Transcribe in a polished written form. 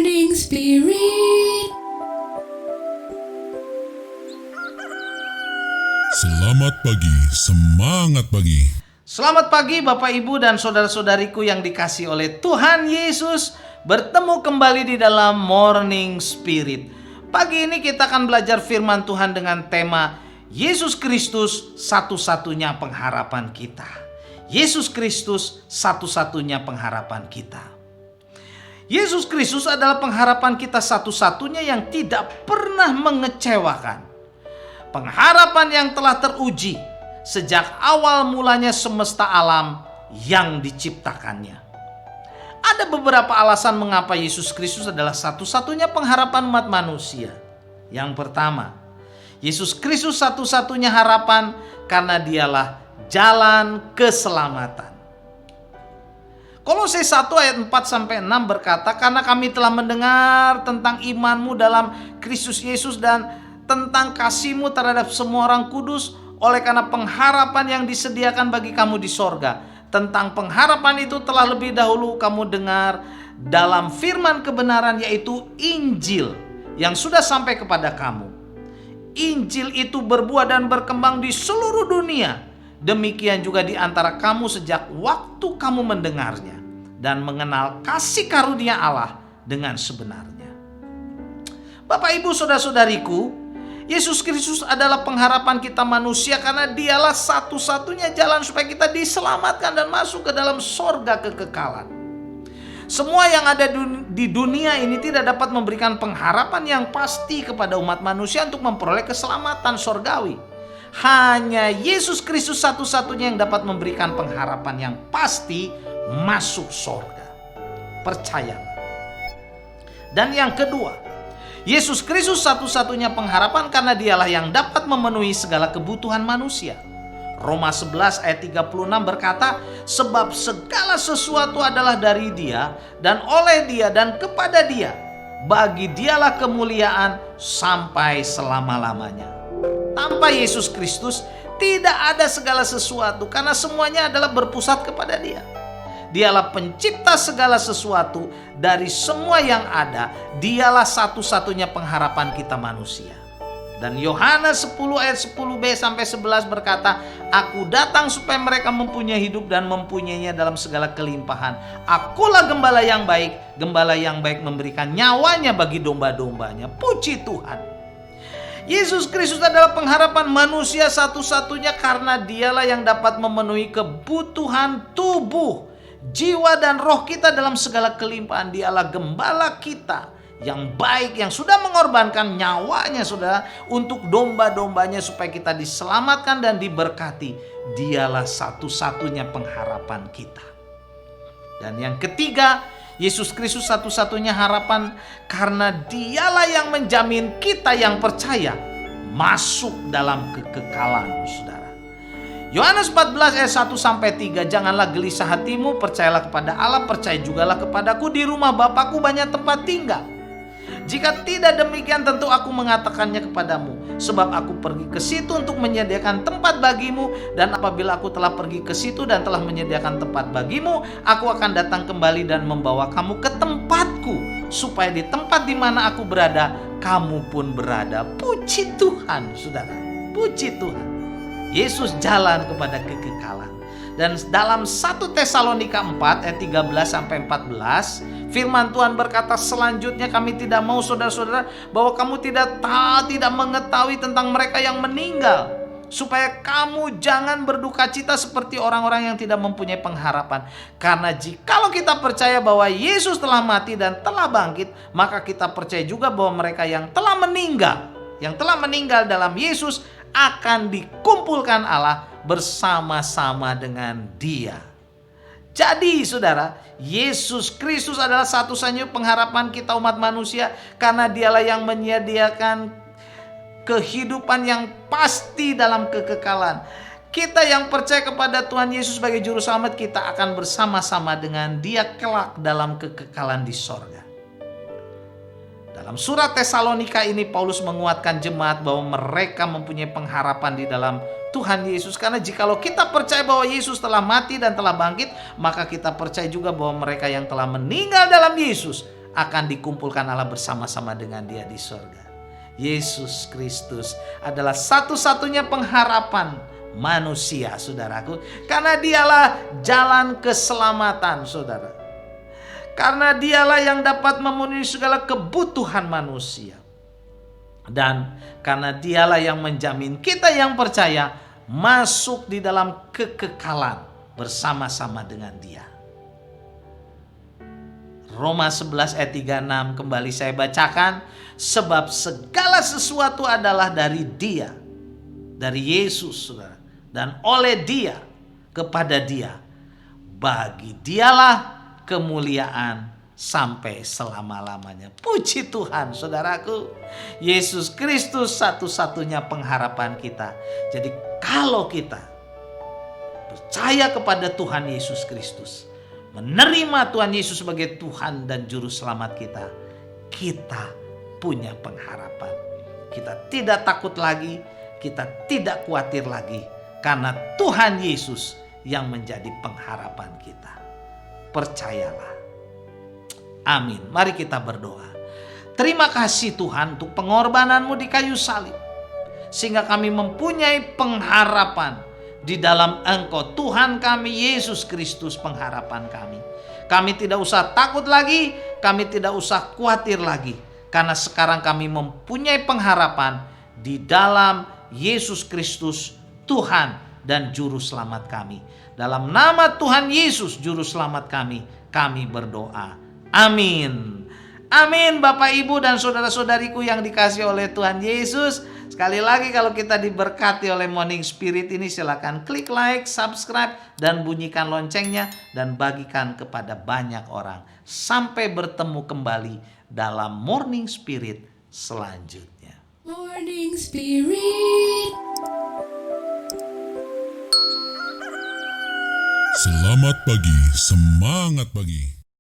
Morning Spirit. Selamat pagi, semangat pagi. Selamat pagi Bapak Ibu dan saudara-saudariku yang dikasihi oleh Tuhan Yesus. Bertemu kembali di dalam Morning Spirit. Pagi ini kita akan belajar firman Tuhan dengan tema Yesus Kristus satu-satunya pengharapan kita. Yesus Kristus satu-satunya pengharapan kita. Yesus Kristus adalah pengharapan kita satu-satunya yang tidak pernah mengecewakan. Pengharapan yang telah teruji sejak awal mulanya semesta alam yang diciptakannya. Ada beberapa alasan mengapa Yesus Kristus adalah satu-satunya pengharapan umat manusia. Yang pertama, Yesus Kristus satu-satunya harapan karena dialah jalan keselamatan. Kolose 1 ayat 4-6 berkata, karena kami telah mendengar tentang imanmu dalam Kristus Yesus dan tentang kasihmu terhadap semua orang kudus, oleh karena pengharapan yang disediakan bagi kamu di sorga. Tentang pengharapan itu telah lebih dahulu kamu dengar dalam firman kebenaran, yaitu Injil yang sudah sampai kepada kamu. Injil itu berbuah dan berkembang di seluruh dunia. Demikian juga di antara kamu sejak waktu kamu mendengarnya dan mengenal kasih karunia Allah dengan sebenarnya. Bapak Ibu saudara-saudariku, Yesus Kristus adalah pengharapan kita manusia karena dialah satu-satunya jalan supaya kita diselamatkan dan masuk ke dalam sorga kekekalan. Semua yang ada di dunia ini tidak dapat memberikan pengharapan yang pasti kepada umat manusia untuk memperoleh keselamatan sorgawi. Hanya Yesus Kristus satu-satunya yang dapat memberikan pengharapan yang pasti masuk sorga. Percayalah. Dan yang kedua, Yesus Kristus satu-satunya pengharapan karena dialah yang dapat memenuhi segala kebutuhan manusia. Roma 11 ayat 36 berkata, sebab segala sesuatu adalah dari Dia dan oleh Dia dan kepada Dia. Bagi Dialah kemuliaan sampai selama-lamanya. Tanpa Yesus Kristus tidak ada segala sesuatu karena semuanya adalah berpusat kepada Dia. Dialah pencipta segala sesuatu, dari semua yang ada Dialah satu-satunya pengharapan kita manusia. Dan Yohanes 10 ayat 10b sampai 11 berkata, aku datang supaya mereka mempunyai hidup dan mempunyainya dalam segala kelimpahan. Akulah gembala yang baik memberikan nyawanya bagi domba-dombanya. Puji Tuhan. Yesus Kristus adalah pengharapan manusia satu-satunya karena dialah yang dapat memenuhi kebutuhan tubuh, jiwa dan roh kita dalam segala kelimpahan. Dialah gembala kita yang baik, yang sudah mengorbankan nyawanya saudara untuk domba-dombanya supaya kita diselamatkan dan diberkati. Dialah satu-satunya pengharapan kita. Dan yang ketiga, Yesus Kristus satu-satunya harapan karena dialah yang menjamin kita yang percaya masuk dalam kekekalan saudara. Yohanes 14 ayat 1-3, janganlah gelisah hatimu, percayalah kepada Allah, percaya jugalah kepadaku, di rumah Bapakku banyak tempat tinggal. Jika tidak demikian tentu aku mengatakannya kepadamu, sebab aku pergi ke situ untuk menyediakan tempat bagimu, dan apabila aku telah pergi ke situ dan telah menyediakan tempat bagimu, aku akan datang kembali dan membawa kamu ke tempatku, supaya di tempat di mana aku berada, kamu pun berada. Puji Tuhan, saudara. Puji Tuhan. Yesus jalan kepada kekekalan. Dan dalam 1 Tesalonika 4 ayat 13-14, firman Tuhan berkata, selanjutnya kami tidak mau saudara-saudara bahwa kamu tidak mengetahui tentang mereka yang meninggal, supaya kamu jangan berduka cita seperti orang-orang yang tidak mempunyai pengharapan. Karena jikalau kita percaya bahwa Yesus telah mati dan telah bangkit, maka kita percaya juga bahwa mereka yang telah meninggal dalam Yesus akan dikumpulkan Allah bersama-sama dengan Dia. Jadi saudara, Yesus Kristus adalah satu-satunya pengharapan kita umat manusia karena dialah yang menyediakan kehidupan yang pasti dalam kekekalan. Kita yang percaya kepada Tuhan Yesus sebagai juru selamat, kita akan bersama-sama dengan Dia kelak dalam kekekalan di sorga. Dalam surat Tesalonika ini Paulus menguatkan jemaat bahwa mereka mempunyai pengharapan di dalam Tuhan Yesus. Karena jikalau kita percaya bahwa Yesus telah mati dan telah bangkit, maka kita percaya juga bahwa mereka yang telah meninggal dalam Yesus akan dikumpulkan Allah bersama-sama dengan Dia di surga. Yesus Kristus adalah satu-satunya pengharapan manusia, saudaraku. Karena Dialah jalan keselamatan, saudara. Karena Dialah yang dapat memenuhi segala kebutuhan manusia. Dan karena Dialah yang menjamin kita yang percaya masuk di dalam kekekalan bersama-sama dengan Dia. Roma 11 ayat 36 kembali saya bacakan. Sebab segala sesuatu adalah dari Dia, dari Yesus, saudara, dan oleh Dia, kepada Dia. Bagi Dialah kemuliaan sampai selama-lamanya. Puji Tuhan, saudaraku. Yesus Kristus satu-satunya pengharapan kita. Jadi kalau kita percaya kepada Tuhan Yesus Kristus, menerima Tuhan Yesus sebagai Tuhan dan Juru Selamat kita, kita punya pengharapan. Kita tidak takut lagi, kita tidak khawatir lagi, karena Tuhan Yesus yang menjadi pengharapan kita. Percayalah. Amin. Mari kita berdoa. Terima kasih Tuhan untuk pengorbananmu di kayu salib, sehingga kami mempunyai pengharapan di dalam Engkau, Tuhan kami Yesus Kristus, pengharapan kami. Kami tidak usah takut lagi, kami tidak usah khawatir lagi, karena sekarang kami mempunyai pengharapan di dalam Yesus Kristus, Tuhan dan Juru Selamat kami. Dalam nama Tuhan Yesus, Juru Selamat kami berdoa. Amin. Amin. Bapak, Ibu, dan saudara-saudariku yang dikasihi oleh Tuhan Yesus. Sekali lagi, kalau kita diberkati oleh Morning Spirit ini, silakan klik like, subscribe, dan bunyikan loncengnya, dan bagikan kepada banyak orang. Sampai bertemu kembali dalam Morning Spirit selanjutnya. Morning Spirit. Selamat pagi, semangat pagi.